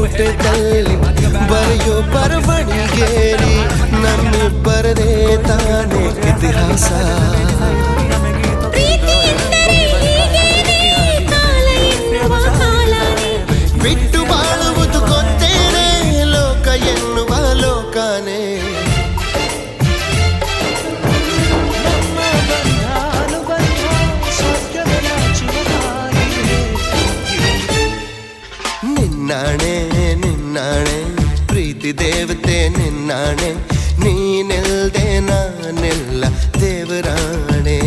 ಪುಟದಲ್ಲಿ ಬರೆಯೋ ಬರವಣಿಗೆಯಲ್ಲಿ ನಮ್ಮಿಬ್ಬರದೇ ತಾನೇ ಇತಿಹಾಸ. ಬಿಟ್ಟು ಬಾಳುವುದು ಗೊತ್ತೇನೆ ಲೋಕ ಎನ್ನುವ ಲೋಕನೇ. ನಿನ್ನಾಣೆ ನಿನ್ನಾಣೆ ಪ್ರೀತಿ ದೇವತೆ ನಿನ್ನಾಣೆ, ನೀನಿಲ್ದೆ ನಾನೆಲ್ಲ ದೇವರಾಣೆ.